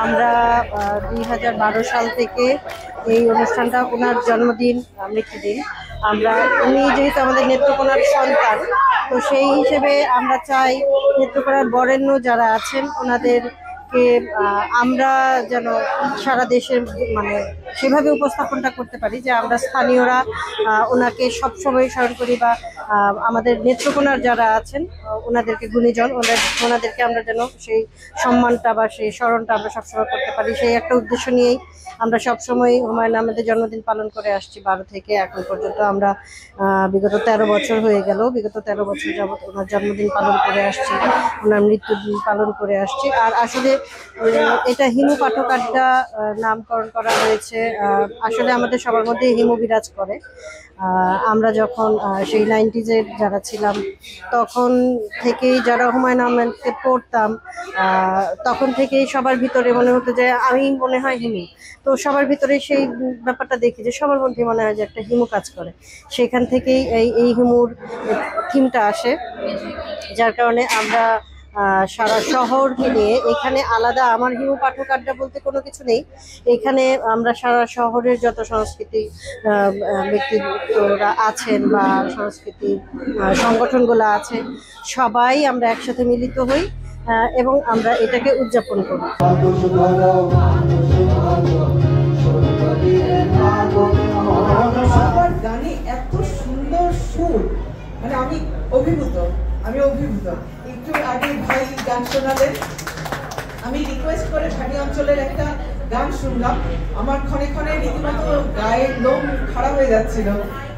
আমরা 2012 সাল থেকে এই অনুষ্ঠানটা ওনার জন্মদিন মৃত্যুদিন আমরা উনি যেহেতু আমাদের নেত্রকোনার সন্তান, তো সেই হিসেবে আমরা চাই নেত্রকোনার বরেণ্য যারা আছেন ওনাদেরকে আমরা যেন সারা দেশের মানে সেভাবে উপস্থাপনটা করতে পারি যে আমরা স্থানীয়রা ওনাকে সবসময় স্মরণ করি, বা আমাদের নেত্রকোনার যারা আছেন ওনাদেরকে গুণীজন ওনাদেরকে আমরা যেন সেই সম্মানটা বা সেই স্মরণটা আমরা সবসময় করতে পারি, সেই একটা উদ্দেশ্য নিয়েই আমরা সবসময় হুমায়ুন আহমেদের জন্মদিন পালন করে আসছি 12 থেকে এখন পর্যন্ত। আমরা বিগত 13 বছর হয়ে গেল, বিগত 13 বছর যাবৎ ওনার জন্মদিন পালন করে আসছি, ওনার মৃত্যুদিন পালন করে আসছি। আর আসলে এটা হিমু পাঠক আড্ডা নামকরণ করা হয়েছে, আসলে আমাদের সবার মধ্যে হিমু বিরাজ করে। আমরা যখন সেই 90s যারা ছিলাম তখন থেকেই যারা হুমায়ুন আহমেদকে পড়তাম, তখন থেকেই সবার ভিতরে মনে হতো যে আমি মনে হয় হিমু, তো সবার ভিতরে সেই ব্যাপারটা দেখি যে সবার মধ্যে মনে হয় যে একটা হিমু কাজ করে, সেখান থেকেই এই হিমুর থিমটা আসে, যার কারণে আমরা সারা শহরকে নিয়ে এখানে আলাদা আমার হিমু পাঠক আড্ডা বলতে কোনো কিছু নেই। এখানে আমরা সারা শহরের যত সংস্কৃতি ব্যক্তিত্বরা আছেন বা সংস্কৃতি সংগঠনগুলো আছে সবাই আমরা একসাথে মিলিত হই এবং আমরা এটাকে উদযাপন করি। সবার গানে এত সুন্দর সুর, মানে আমি অভিভূত। একটু আগে ভাই গান শোনালেন, আমি রিকোয়েস্ট করে ভাটি অঞ্চলের একটা গান শুনলাম, আমার ক্ষণে ক্ষণে রীতিমতো গায়ের লোম খারাপ হয়ে যাচ্ছিল,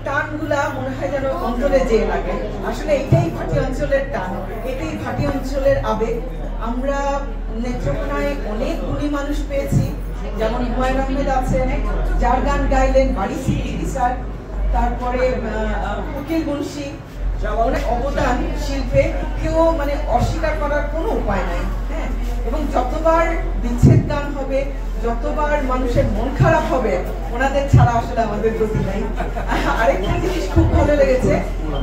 টানগুলা মনে হয় যেন অঞ্চলে যেয়ে লাগে। আসলে এটাই ভাটি অঞ্চলের টান, এটাই ভাটি অঞ্চলের আবেগ। আমরা নেত্রকোনায় অনেক গুণী মানুষ পেয়েছি, যেমন হুমায়ুন আহমেদ আছেন যার গান গাইলেন, বাড়ি সিদ্দিকী স্যার, তারপরে উকিল মুন্সি, অনেক অবদান শিল্পে, কেউ মানে অস্বীকার করার কোনো উপায় নাই। হ্যাঁ, এবং যতবার বিচ্ছেদ গান হবে, যতবার মানুষের মন খারাপ হবে, ওনাদের ছাড়া আসলে আমাদের গতি নাই। আরেকটা জিনিস খুব ভালো লেগেছে,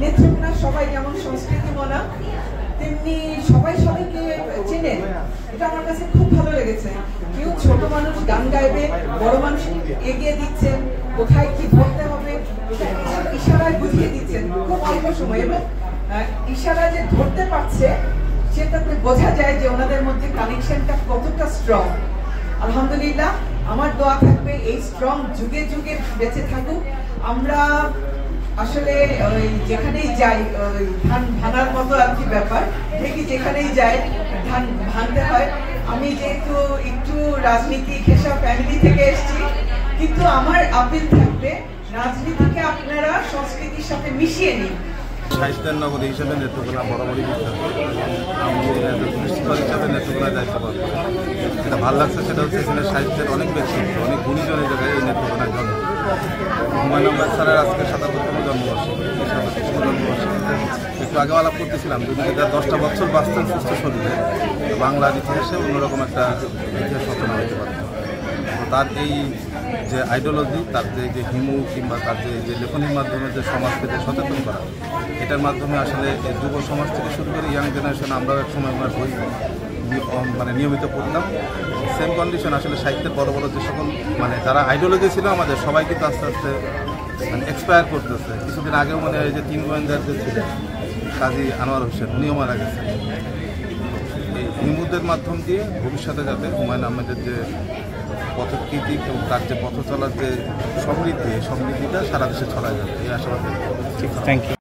নেত্রকোনার সবাই যেমন সংস্কৃতি মনা তেমনি সবাই সবাইকে চেনেন, এটা আমার কাছে খুব ভালো লেগেছে। কেউ ছোট মানুষ গান গাইবে, বড় মানুষ এগিয়ে দিচ্ছেন, কোথায় কি ধরতে হবে ইশারায় বুঝিয়ে দিচ্ছেন খুব অল্প সময়, এবং ইশারা যে ধরতে পারছে সেটাতে বোঝা যায় যে ওনাদের মধ্যে কানেকশনটা কতটা স্ট্রং। আলহামদুলিল্লাহ, আমার দোয়া থাকবে এই স্ট্রং যুগে যুগে বেঁচে থাকুক। আমরা আসলে যেখানেই যাই ধান ভাঙার মতো আর কি ব্যাপার, দেখি যেখানেই যাই ধান ভাঙতে হয়। আমি যেহেতু একটু রাজনীতি ঘেঁষা ফ্যামিলি থেকে এসেছি, কিন্তু আমার আপিল থাকবে রাজনীতিকে আপনারা সংস্কৃতির সাথে মিশিয়ে নিন। সাহিত্যের নগরী হিসেবে নেত্রকোনা বরাবরই বিখ্যাত, আমি প্রিন্সিপাল হিসাবে নেত্রকোনায় দায়িত্ব পালন করি। যেটা ভালো লাগছে সেটা হচ্ছে এখানে সাহিত্যের অনেক ব্যক্তিত্ব, অনেক গুণীজনের জায়গায় এই নেত্রকোনায় জন্ম। হুমায়ুন আহমেদ স্যারের আজকে ৭৭তম জন্মবার্ষিকী, একটু আগে আলাপ করতেছিলাম যদি তার 10টা বছর বাঁচতেন সুস্থ শরীরে, বাংলার ইতিহাসে অন্যরকম একটা ইতিহাস রচনা হতে পারত। তার এই যে আইডিওলজি, তার যে হিমু কিংবা তার যে লেখনীর মাধ্যমে যে সমাজকে যে সচেতন করা, এটার মাধ্যমে আসলে যুব সমাজ থেকে শুরু করে ইয়াং জেনারেশন, আমরা এক সময় ওনার বই মানে নিয়মিত পড়তাম। সেম কন্ডিশন আসলে সাহিত্যের বড় বড় যে সকল মানে যারা আইডিওলজি ছিল আমাদের সবাই কিন্তু আস্তে আস্তে মানে এক্সপায়ার করতেছে। কিছুদিন আগেও মনে হয় যে 3 গোয়েন্দার যে ছিলেন কাজী আনোয়ার হোসেন, উনিও মারা গেছেন। এই হিমুদের মাধ্যম দিয়ে ভবিষ্যতে যাতে হুমায়ুন আহমেদের যে পথকৃতি এবং তার যে পথ চলার যে সমৃদ্ধিটা সারা দেশে ছড়ায় যাবে, এই আশাবাদ। Thank you.